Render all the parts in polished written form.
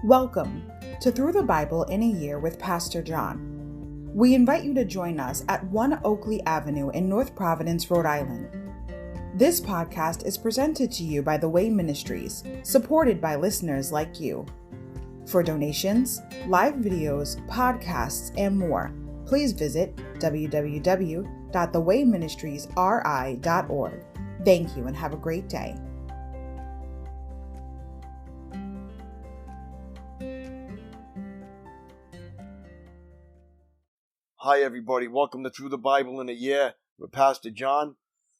Welcome to Through the Bible in a Year with Pastor John. We invite you to join us at 1 Oakleigh Avenue in North Providence, Rhode Island. This podcast is presented to you by The Way Ministries, supported by listeners like you. For donations, live videos, podcasts, and more, please visit www.thewayministriesri.org. Thank you and have a great day. Hi everybody, welcome to Through the Bible in a Year with Pastor John.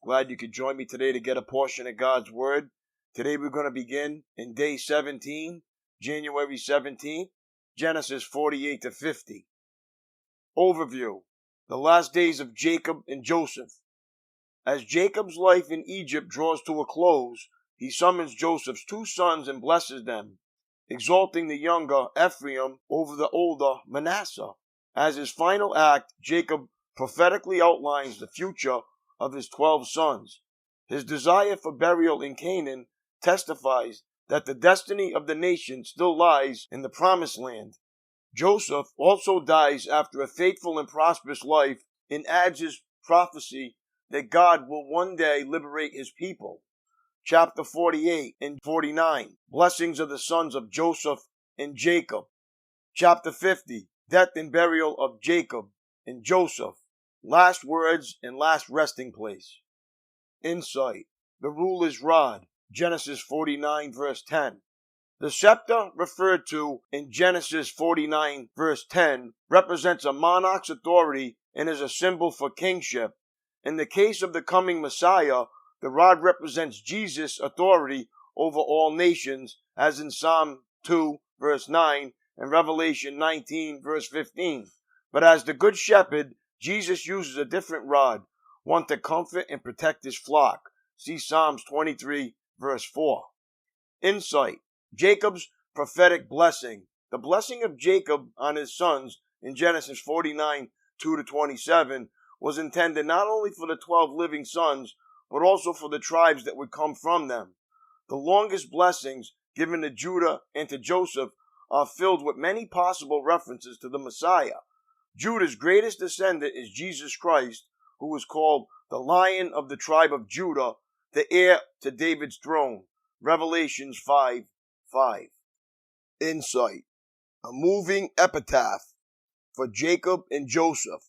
Glad you could join me today to get a portion of God's Word. Today we're going to begin in day 17, January 17th, Genesis 48 to 50. Overview: the last days of Jacob and Joseph. As Jacob's life in Egypt draws to a close, he summons Joseph's two sons and blesses them, exalting the younger Ephraim over the older Manasseh. As his final act, Jacob prophetically outlines the future of his 12 sons. His desire for burial in Canaan testifies that the destiny of the nation still lies in the promised land. Joseph also dies after a faithful and prosperous life and adds his prophecy that God will one day liberate his people. Chapter 48 and 49, blessings of the sons of Joseph and Jacob. Chapter 50, death and burial of Jacob and Joseph, last words and last resting place. Insight: the ruler's rod, Genesis 49 verse 10. The scepter referred to in Genesis 49 verse 10 represents a monarch's authority and is a symbol for kingship. In the case of the coming Messiah, the rod represents Jesus' authority over all nations, as in Psalm 2 verse 9 and Revelation 19 verse 15. But as the good shepherd, Jesus uses a different rod, one to comfort and protect his flock. See Psalms 23 verse 4. Insight: Jacob's prophetic blessing. The blessing of Jacob on his sons in Genesis 49 2 to 27 was intended not only for the 12 living sons, but also for the tribes that would come from them. The longest blessings given to Judah and to Joseph are filled with many possible references to the Messiah. Judah's greatest descendant is Jesus Christ, who is called the Lion of the tribe of Judah, the heir to David's throne. Revelations 5:5. Insight: a moving epitaph for Jacob and Joseph.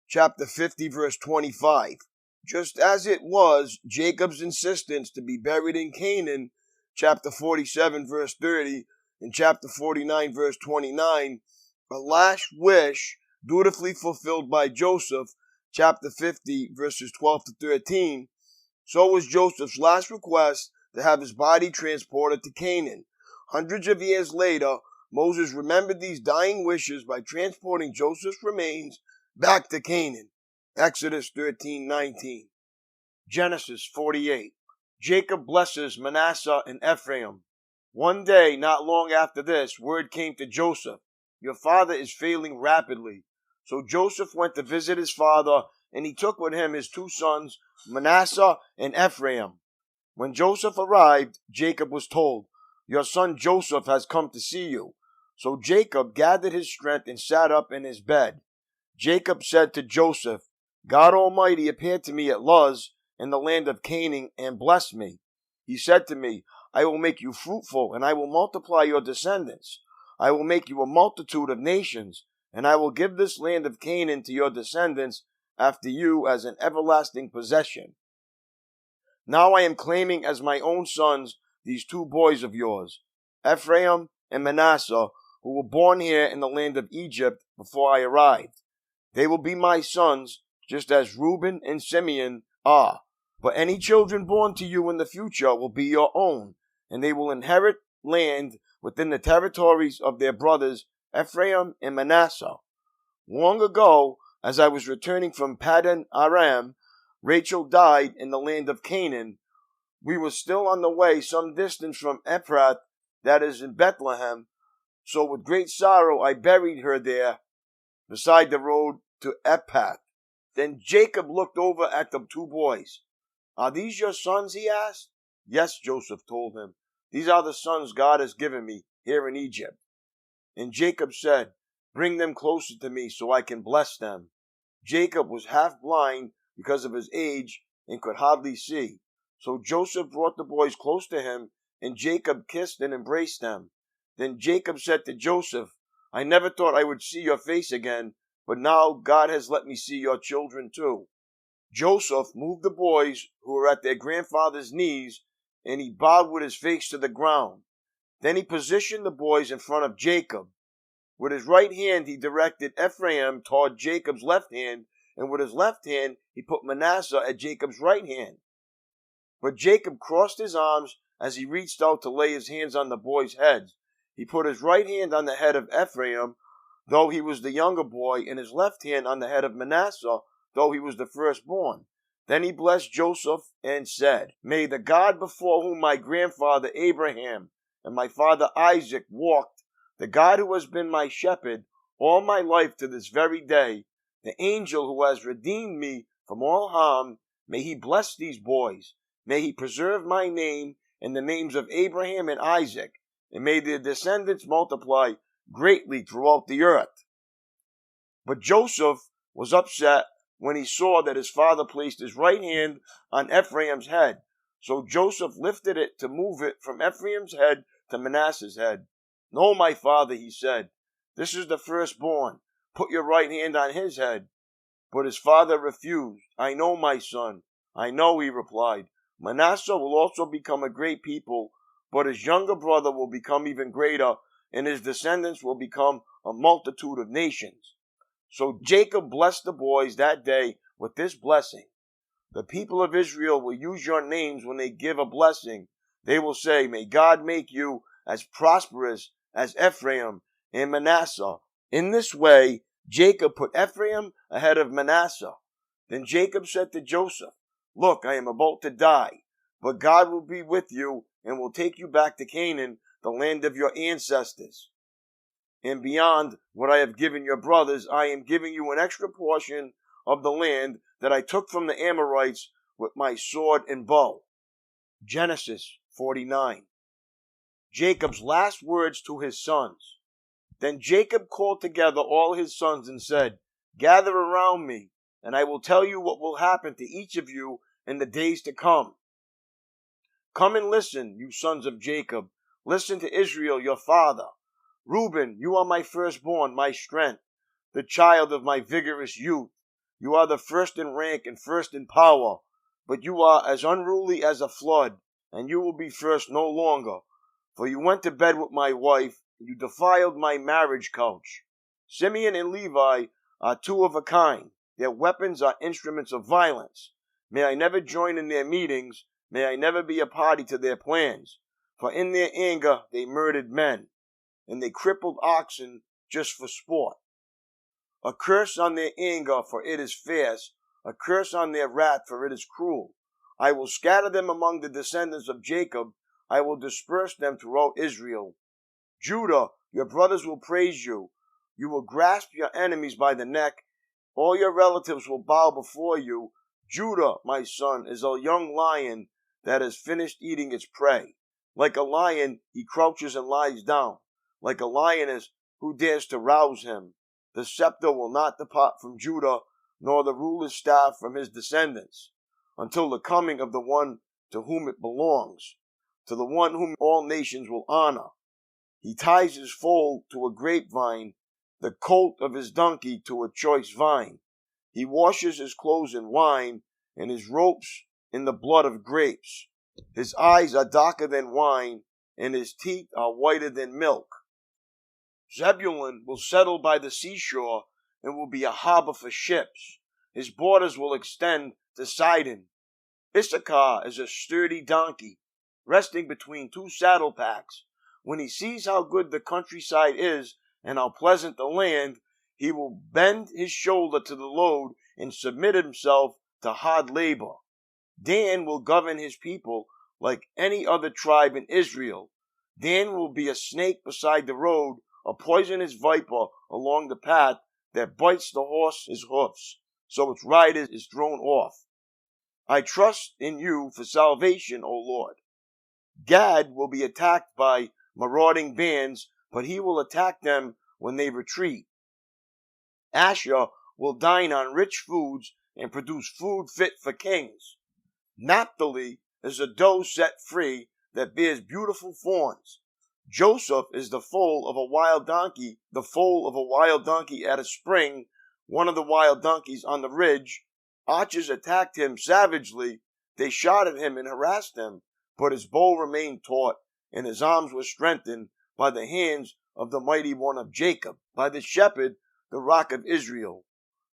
Chapter 50 verse 25. Just as it was Jacob's insistence to be buried in Canaan, chapter 47 verse 30, in chapter 49 verse 29, a last wish dutifully fulfilled by Joseph, chapter 50 verses 12 to 13, so was Joseph's last request to have his body transported to Canaan. Hundreds of years later, Moses remembered these dying wishes by transporting Joseph's remains back to Canaan. Exodus 13:19. Genesis 48. Jacob blesses Manasseh and Ephraim. One day, not long after this, word came to Joseph: "Your father is failing rapidly." So Joseph went to visit his father, and he took with him his two sons, Manasseh and Ephraim. When Joseph arrived, Jacob was told, "Your son Joseph has come to see you." So Jacob gathered his strength and sat up in his bed. Jacob said to Joseph, "God Almighty appeared to me at Luz in the land of Canaan and blessed me. He said to me, I will make you fruitful, and I will multiply your descendants. I will make you a multitude of nations, and I will give this land of Canaan to your descendants after you as an everlasting possession. Now I am claiming as my own sons these two boys of yours, Ephraim and Manasseh, who were born here in the land of Egypt before I arrived. They will be my sons, just as Reuben and Simeon are. But any children born to you in the future will be your own, and they will inherit land within the territories of their brothers Ephraim and Manasseh. Long ago, as I was returning from Paddan Aram, Rachel died in the land of Canaan. We were still on the way some distance from Ephrath, that is in Bethlehem, so with great sorrow I buried her there beside the road to Ephrath. Then Jacob looked over at the two boys. Are these your sons? He asked. Yes, Joseph told him. These are the sons God has given me here in Egypt. And Jacob said, "Bring them closer to me so I can bless them." Jacob was half blind because of his age and could hardly see. So Joseph brought the boys close to him, and Jacob kissed and embraced them. Then Jacob said to Joseph, "I never thought I would see your face again, but now God has let me see your children too." Joseph moved the boys who were at their grandfather's knees, and he bowed with his face to the ground. Then he positioned the boys in front of Jacob. With his right hand he directed Ephraim toward Jacob's left hand, and with his left hand he put Manasseh at Jacob's right hand. But Jacob crossed his arms as he reached out to lay his hands on the boys' heads. He put his right hand on the head of Ephraim, though he was the younger boy, and his left hand on the head of Manasseh, though he was the firstborn. Then he blessed Joseph and said, "May the God before whom my grandfather Abraham and my father Isaac walked, the God who has been my shepherd all my life to this very day, the angel who has redeemed me from all harm, may he bless these boys. May he preserve my name and the names of Abraham and Isaac, and may their descendants multiply greatly throughout the earth." But Joseph was upset when he saw that his father placed his right hand on Ephraim's head. So Joseph lifted it to move it from Ephraim's head to Manasseh's head. "No, my father," he said, "this is the firstborn. Put your right hand on his head." But his father refused. "I know, my son, I know," he replied. "Manasseh will also become a great people, but his younger brother will become even greater, and his descendants will become a multitude of nations." So Jacob blessed the boys that day with this blessing. "The people of Israel will use your names when they give a blessing. They will say, 'May God make you as prosperous as Ephraim and Manasseh.'" In this way, Jacob put Ephraim ahead of Manasseh. Then Jacob said to Joseph, "Look, I am about to die, but God will be with you and will take you back to Canaan, the land of your ancestors. And beyond what I have given your brothers, I am giving you an extra portion of the land that I took from the Amorites with my sword and bow." Genesis 49. Jacob's last words to his sons. Then Jacob called together all his sons and said, "Gather around me, and I will tell you what will happen to each of you in the days to come. Come and listen, you sons of Jacob. Listen to Israel, your father. Reuben, you are my firstborn, my strength, the child of my vigorous youth. You are the first in rank and first in power, but you are as unruly as a flood, and you will be first no longer. For you went to bed with my wife, and you defiled my marriage couch. Simeon and Levi are two of a kind. Their weapons are instruments of violence. May I never join in their meetings. May I never be a party to their plans. For in their anger they murdered men, and they crippled oxen just for sport. A curse on their anger, for it is fierce. A curse on their wrath, for it is cruel. I will scatter them among the descendants of Jacob. I will disperse them throughout Israel. Judah, your brothers will praise you. You will grasp your enemies by the neck. All your relatives will bow before you. Judah, my son, is a young lion that has finished eating its prey. Like a lion, he crouches and lies down. Like a lioness, who dares to rouse him? The scepter will not depart from Judah, nor the ruler's staff from his descendants, until the coming of the one to whom it belongs, to the one whom all nations will honor. He ties his foal to a grapevine, the colt of his donkey to a choice vine. He washes his clothes in wine, and his ropes in the blood of grapes. His eyes are darker than wine, and his teeth are whiter than milk. Zebulun will settle by the seashore and will be a harbor for ships. His borders will extend to Sidon. Issachar is a sturdy donkey, resting between two saddle packs. When he sees how good the countryside is and how pleasant the land, he will bend his shoulder to the load and submit himself to hard labor. Dan will govern his people like any other tribe in Israel. Dan will be a snake beside the road, a poisonous viper along the path that bites the horse's hoofs, so its rider is thrown off. I trust in you for salvation, O Lord. Gad will be attacked by marauding bands, but he will attack them when they retreat. Asher will dine on rich foods and produce food fit for kings. Naphtali is a doe set free that bears beautiful fawns. Joseph is the foal of a wild donkey at a spring, one of the wild donkeys on the ridge. Archers attacked him savagely. They shot at him and harassed him, but his bow remained taut, and his arms were strengthened by the hands of the mighty one of Jacob, by the shepherd, the rock of Israel.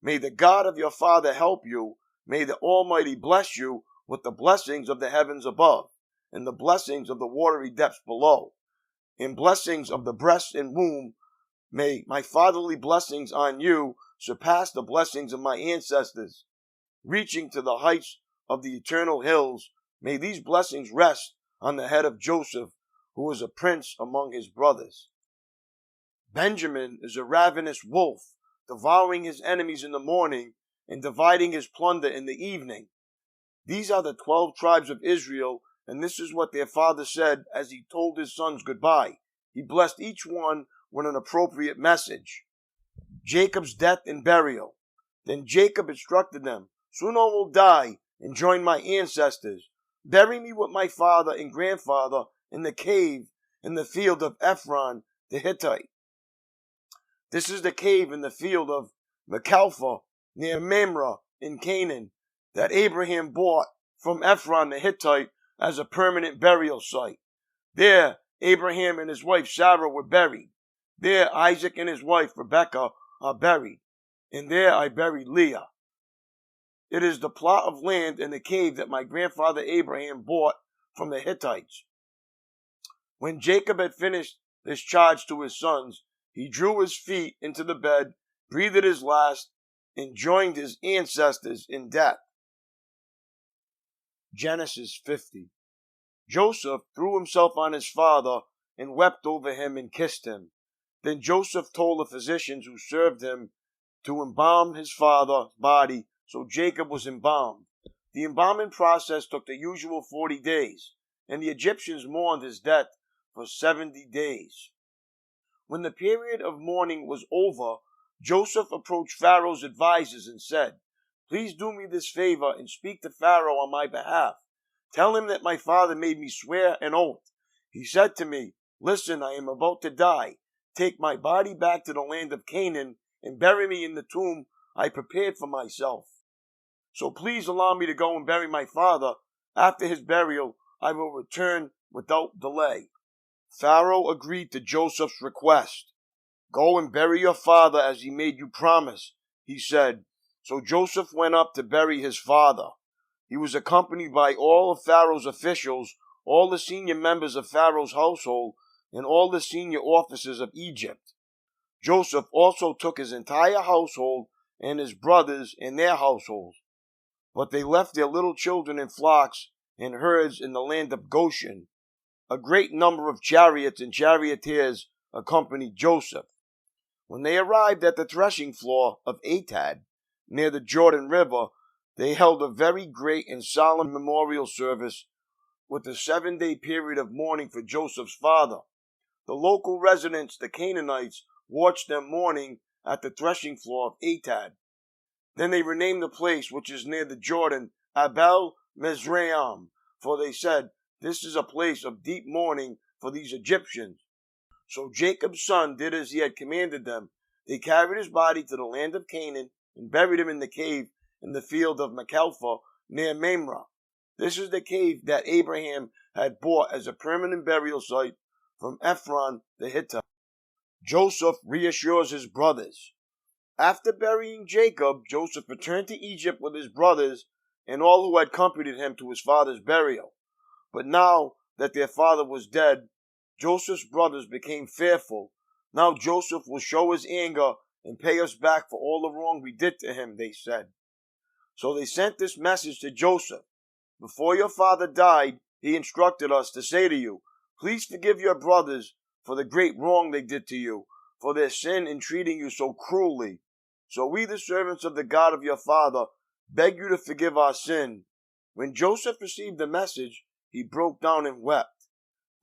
May the God of your father help you. May the Almighty bless you with the blessings of the heavens above, and the blessings of the watery depths below, and blessings of the breast and womb. May my fatherly blessings on you surpass the blessings of my ancestors, reaching to the heights of the eternal hills. May these blessings rest on the head of Joseph, who was a prince among his brothers. Benjamin is a ravenous wolf, devouring his enemies in the morning and dividing his plunder in the evening. These are the 12 tribes of Israel, and this is what their father said as he told his sons goodbye. He blessed each one with an appropriate message. Jacob's death and burial. Then Jacob instructed them, "Soon I will die and join my ancestors. Bury me with my father and grandfather in the cave in the field of Ephron the Hittite." This is the cave in the field of Machpelah near Mamre in Canaan that Abraham bought from Ephron the Hittite as a permanent burial site. There Abraham and his wife Sarah were buried. There Isaac and his wife Rebekah are buried. And there I buried Leah. It is the plot of land in the cave that my grandfather Abraham bought from the Hittites. When Jacob had finished this charge to his sons, he drew his feet into the bed, breathed his last, and joined his ancestors in death. Genesis 50. Joseph threw himself on his father and wept over him and kissed him. Then Joseph told the physicians who served him to embalm his father's body, so Jacob was embalmed. The embalming process took the usual 40 days, and the Egyptians mourned his death for 70 days. When the period of mourning was over, Joseph approached Pharaoh's advisors and said, "Please do me this favor and speak to Pharaoh on my behalf. Tell him that my father made me swear an oath. He said to me, 'Listen, I am about to die. Take my body back to the land of Canaan and bury me in the tomb I prepared for myself. So please allow me to go and bury my father. After his burial, I will return without delay.'" Pharaoh agreed to Joseph's request. "Go and bury your father as he made you promise," he said. So Joseph went up to bury his father. He was accompanied by all of Pharaoh's officials, all the senior members of Pharaoh's household, and all the senior officers of Egypt. Joseph also took his entire household and his brothers and their households. But they left their little children in flocks and herds in the land of Goshen. A great number of chariots and charioteers accompanied Joseph. When they arrived at the threshing floor of Atad, near the Jordan River, they held a very great and solemn memorial service with a 7-day period of mourning for Joseph's father. The local residents, the Canaanites, watched them mourning at the threshing floor of Atad. Then they renamed the place which is near the Jordan Abel Mizraim, for they said, "This is a place of deep mourning for these Egyptians." So Jacob's son did as he had commanded them. They carried his body to the land of Canaan and buried him in the cave in the field of Machpelah near Mamre. This is the cave that Abraham had bought as a permanent burial site from Ephron the Hittite. Joseph reassures his brothers. After burying Jacob, Joseph returned to Egypt with his brothers and all who had accompanied him to his father's burial. But now that their father was dead, Joseph's brothers became fearful. "Now Joseph will show his anger and pay us back for all the wrong we did to him," they said. So they sent this message to Joseph. "Before your father died, he instructed us to say to you, 'Please forgive your brothers for the great wrong they did to you, for their sin in treating you so cruelly. So we, the servants of the God of your father, beg you to forgive our sin.'" When Joseph received the message, he broke down and wept.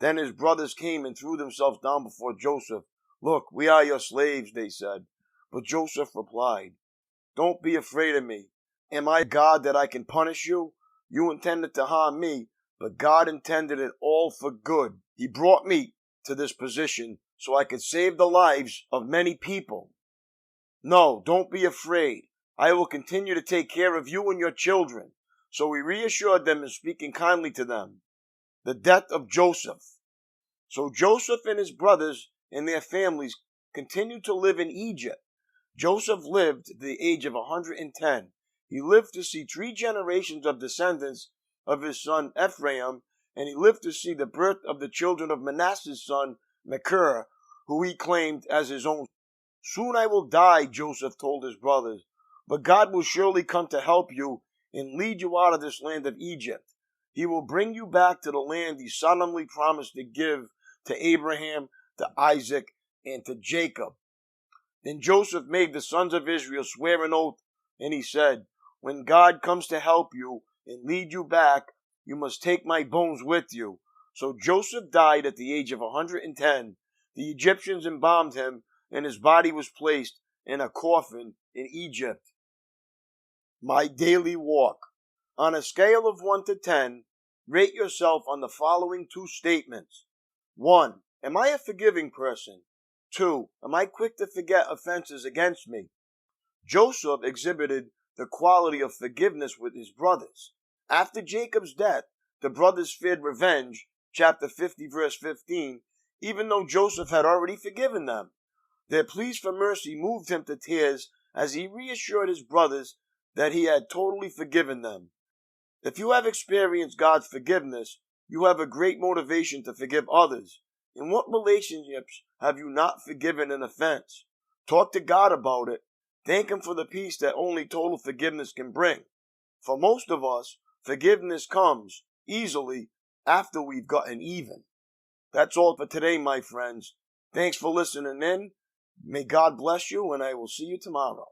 Then his brothers came and threw themselves down before Joseph. "Look, we are your slaves," they said. But Joseph replied, "Don't be afraid of me. Am I God that I can punish you? You intended to harm me, but God intended it all for good. He brought me to this position so I could save the lives of many people. No, don't be afraid. I will continue to take care of you and your children." So he reassured them in speaking kindly to them. The death of Joseph. So Joseph and his brothers and their families continued to live in Egypt. Joseph lived to the age of 110. He lived to see 3 generations of descendants of his son Ephraim, and he lived to see the birth of the children of Manasseh's son Machir, who he claimed as his own. "Soon I will die," Joseph told his brothers, "but God will surely come to help you and lead you out of this land of Egypt. He will bring you back to the land he solemnly promised to give to Abraham, to Isaac, and to Jacob." Then Joseph made the sons of Israel swear an oath, and he said, "When God comes to help you and lead you back, you must take my bones with you." So Joseph died at the age of 110. The Egyptians embalmed him, and his body was placed in a coffin in Egypt. My daily walk. On a scale of 1 to 10, rate yourself on the following 2 statements. 1. Am I a forgiving person? 2. Am I quick to forget offenses against me? Joseph exhibited the quality of forgiveness with his brothers. After Jacob's death, the brothers feared revenge, chapter 50, verse 15, even though Joseph had already forgiven them. Their pleas for mercy moved him to tears as he reassured his brothers that he had totally forgiven them. If you have experienced God's forgiveness, you have a great motivation to forgive others. In what relationships have you not forgiven an offense? Talk to God about it. Thank Him for the peace that only total forgiveness can bring. For most of us, forgiveness comes easily after we've gotten even. That's all for today, my friends. Thanks for listening in. May God bless you, and I will see you tomorrow.